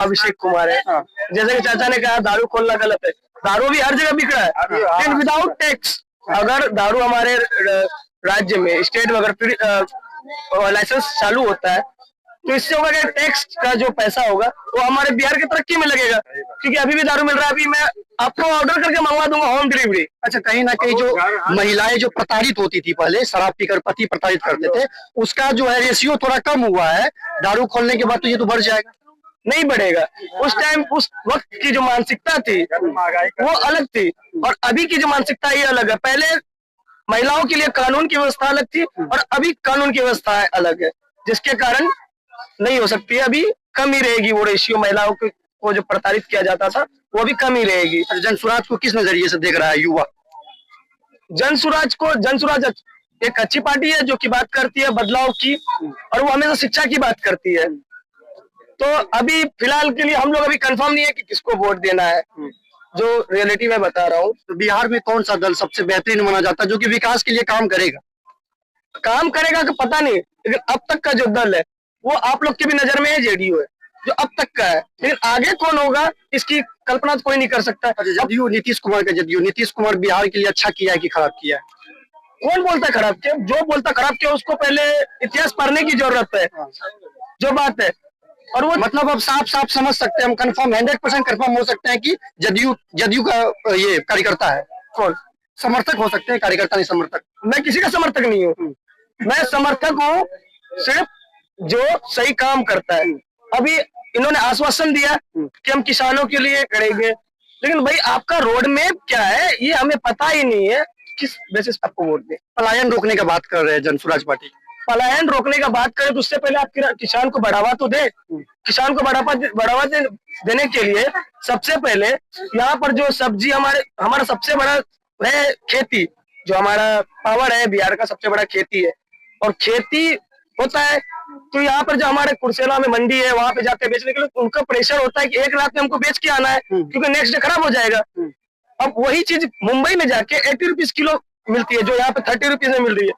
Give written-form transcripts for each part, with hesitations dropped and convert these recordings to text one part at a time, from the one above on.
अभिषेक कुमार है। हाँ। जैसे कि चाचा ने कहा दारू खोलना गलत है, दारू भी हर जगह बिक रहा है लेकिन विदाउट टैक्स। अगर दारू हमारे राज्य में स्टेट में अगर लाइसेंस चालू होता है तो इससे होगा कि टैक्स का जो पैसा होगा वो हमारे बिहार की तरक्की में लगेगा, क्योंकि अभी भी दारू मिल रहा है। अभी मैं आपको ऑर्डर करके मंगवा दूंगा होम डिलीवरी। अच्छा, कहीं ना कहीं जो महिलाएं जो प्रताड़ित होती थी पहले, शराब पीकर पति प्रताड़ित करते थे, उसका जो है रेशियो थोड़ा कम हुआ है दारू खोलने के बाद, तो ये तो बढ़ जाएगा। नहीं बढ़ेगा। उस टाइम उस वक्त की जो मानसिकता थी वो अलग थी और अभी की जो मानसिकता ये अलग है। पहले महिलाओं के लिए कानून की व्यवस्था अलग थी और अभी कानून की व्यवस्था अलग है, जिसके कारण नहीं हो सकती है। अभी कम ही रहेगी वो रेशियो, महिलाओं को जो प्रताड़ित किया जाता था वो भी कम ही रहेगी। जनसुराज को किस नजरिए से देख रहा है युवा? जनसुराज एक अच्छी पार्टी है जो कि बात करती है बदलाव की और वो हमेशा शिक्षा की बात करती है। तो अभी फिलहाल के लिए हम लोग अभी कंफर्म नहीं है कि किसको वोट देना है, जो रियलिटी में बता रहा हूँ। तो बिहार में कौन सा दल सबसे बेहतरीन माना जाता है जो कि विकास के लिए काम करेगा? काम करेगा कि पता नहीं, लेकिन अब तक का जो दल है वो आप लोग की भी नजर में है, जेडीयू है जो अब तक का है, लेकिन आगे कौन होगा इसकी कल्पना तो कोई नहीं कर सकता। जदयू नीतीश कुमार का जदयू, नीतीश कुमार बिहार के लिए अच्छा किया है कि खराब किया है? कौन बोलता है खराब किया? जो बोलता खराब किया उसको पहले इतिहास पढ़ने की जरूरत है, जो बात है। और वो मतलब अब साफ साफ समझ सकते हैं हम, कंफर्म 100% कंफर्म हो सकते हैं कि जदयू का ये कार्यकर्ता है। कौन समर्थक हो सकते हैं, कार्यकर्ता नहीं समर्थक। मैं किसी का समर्थक नहीं हूँ, मैं समर्थक हूँ सिर्फ जो सही काम करता है। अभी इन्होंने आश्वासन दिया कि हम किसानों के लिए करेंगे, लेकिन भाई आपका रोड मैप क्या है ये हमें पता ही नहीं है, किस बेसिस पर आपको वोट दें। पलायन रोकने का बात कर रहे हैं जनसुराज पार्टी। पलायन रोकने का बात करें तो उससे पहले आप किसान को बढ़ावा तो दे। किसान को बढ़ावा देने के लिए सबसे पहले यहाँ पर जो सब्जी हमारा सबसे बड़ा है खेती, जो हमारा पावर है बिहार का सबसे बड़ा खेती है और खेती होता है। तो यहाँ पर जो हमारे कुर्सेला में मंडी है वहां पे जाके बेचने के लिए उनका प्रेशर होता है कि एक रात में हमको बेच के आना है क्योंकि नेक्स्ट डे खराब हो जाएगा। अब वही चीज मुंबई में जाके 80 रुपीज किलो मिलती है जो यहाँ पे 30 रुपीज में मिल रही है।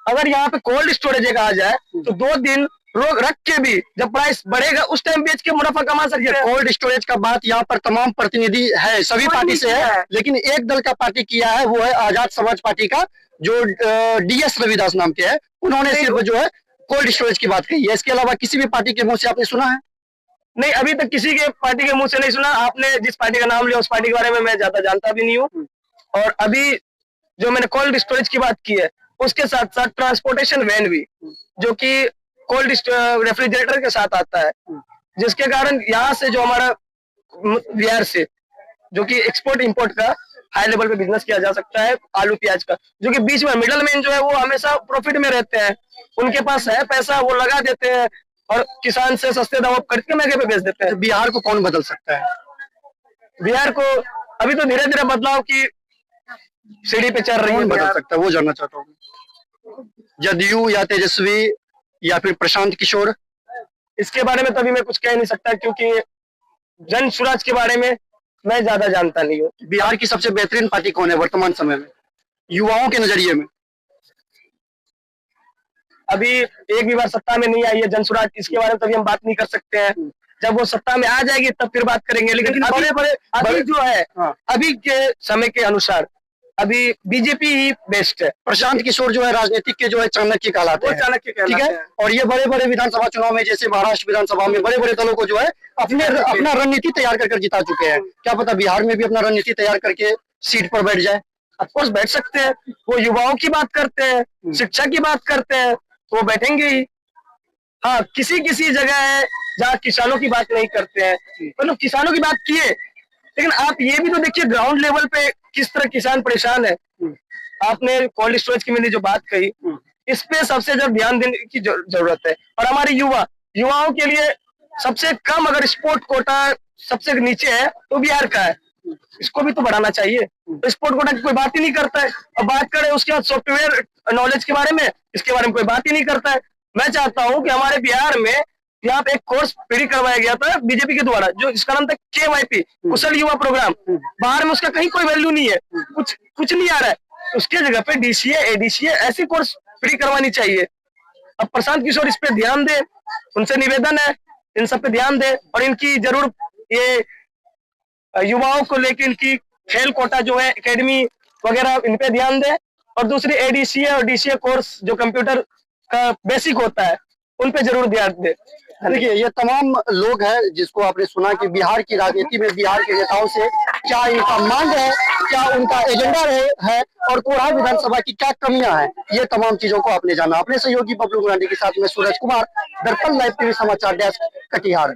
अगर यहाँ पे कोल्ड स्टोरेज आ जाए तो 2 दिन रख के भी जब प्राइस बढ़ेगा उस टाइम बेच के मुनाफा कमा सकते हैं। कोल्ड स्टोरेज का बात यहाँ पर तमाम प्रतिनिधि है, सभी पार्टी से है, लेकिन एक दल का पार्टी किया है, वो है आजाद समाज पार्टी का, जो DS रविदास नाम के है। उन्होंने सिर्फ जो है कोल्ड स्टोरेज की बात कही है, इसके अलावा किसी भी पार्टी के मुंह से आपने सुना है? नहीं, अभी तक किसी के पार्टी के मुंह से नहीं सुना। आपने जिस पार्टी का नाम लिया उस पार्टी के बारे में मैं ज्यादा जानता भी नहीं हूँ। और अभी जो मैंने कोल्ड स्टोरेज की बात की है उसके साथ साथ ट्रांसपोर्टेशन वैन भी, जो कि कोल्ड रेफ्रिजरेटर के साथ आता है, जिसके कारण यहाँ से जो हमारा बिहार से जो कि एक्सपोर्ट इंपोर्ट का हाई लेवल पे बिजनेस किया जा सकता है, आलू प्याज का, जो कि बीच में मिडल मैन जो है वो हमेशा प्रॉफिट में रहते हैं। उनके पास है पैसा, वो लगा देते हैं और किसान से सस्ते दाम खरीद के महंगे पे बेच देते हैं। बिहार को कौन बदल सकता है? बिहार को अभी तो धीरे धीरे बदलाव की सीढ़ी पे चल रही है। बदल सकता है वो जानना चाहता हूँ। जदयू या तेजस्वी या फिर प्रशांत किशोर? इसके बारे में तो अभी मैं कुछ कह नहीं सकता क्योंकि जनसुराज के बारे में मैं ज्यादा जानता नहीं हूँ। बिहार की सबसे बेहतरीन पार्टी कौन है वर्तमान समय में युवाओं के नजरिए में? अभी एक भी बार सत्ता में नहीं आई है जनसुराज, इसके बारे में तो अभी हम बात नहीं कर सकते हैं। जब वो सत्ता में आ जाएगी तब फिर बात करेंगे, लेकिन अभी जो है अभी के समय के अनुसार अभी बीजेपी ही बेस्ट है। प्रशांत किशोर जो है राजनीतिक के जो है चाणक्य कहलाते हैं, ठीक है। और ये बड़े बड़े विधानसभा चुनाव में, जैसे महाराष्ट्र विधानसभा में बड़े बड़े दलों को जो है अपना रणनीति तैयार कर जिता चुके हैं। क्या पता बिहार में भी अपना रणनीति तैयार करके सीट पर बैठ जाए? ऑफकोर्स बैठ सकते हैं। वो युवाओं की बात करते हैं, शिक्षा की बात करते हैं, तो वो बैठेंगे ही। हाँ, किसी किसी जगह है जहाँ किसानों की बात नहीं करते हैं, मतलब किसानों की बात किए, लेकिन आप ये भी तो देखिए ग्राउंड लेवल पे किस तरह किसान परेशान है। आपने कोल्ड स्टोरेज की मैंने जो बात कही, इस पे सबसे ज्यादा ध्यान देने की जरूरत है। और हमारे युवाओं के लिए सबसे कम अगर स्पोर्ट कोटा सबसे नीचे है तो बिहार का है, इसको भी तो बढ़ाना चाहिए। तो स्पोर्ट कोटा की कोई बात ही नहीं करता है। अब बात करें उसके बाद सॉफ्टवेयर नॉलेज के बारे में, इसके बारे में कोई बात ही नहीं करता है। मैं चाहता हूँ कि हमारे बिहार में यहाँ पे एक कोर्स फ्री करवाया गया था बीजेपी के द्वारा, जो जिसका नाम था KYP, कुशल युवा प्रोग्राम। बाहर में उसका कहीं कोई वैल्यू नहीं है, कुछ नहीं आ रहा है। उसके जगह पे DCA, ADCA ऐसी कोर्स फ्री करवानी चाहिए। अब प्रशांत किशोर इस पे ध्यान दे, उनसे निवेदन है इन सब पे ध्यान दे और इनकी जरूर ये युवाओं को लेकर इनकी खेल कोटा जो है एकेडमी वगैरह इन पे ध्यान दे और दूसरी एडीसीए और डीसीए कोर्स जो कंप्यूटर का बेसिक होता है उन पे जरूर ध्यान दे। देखिए ये तमाम लोग हैं जिसको आपने सुना कि बिहार की राजनीति में बिहार के नेताओं से क्या इनका मांग है, क्या उनका एजेंडा है और कोढ़ा विधानसभा की क्या कमियां हैं, ये तमाम चीजों को आपने जाना। अपने सहयोगी बबलू गुरांडी के साथ में सूरज कुमार, दर्पण लाइव टीवी समाचार डेस्क, कटिहार।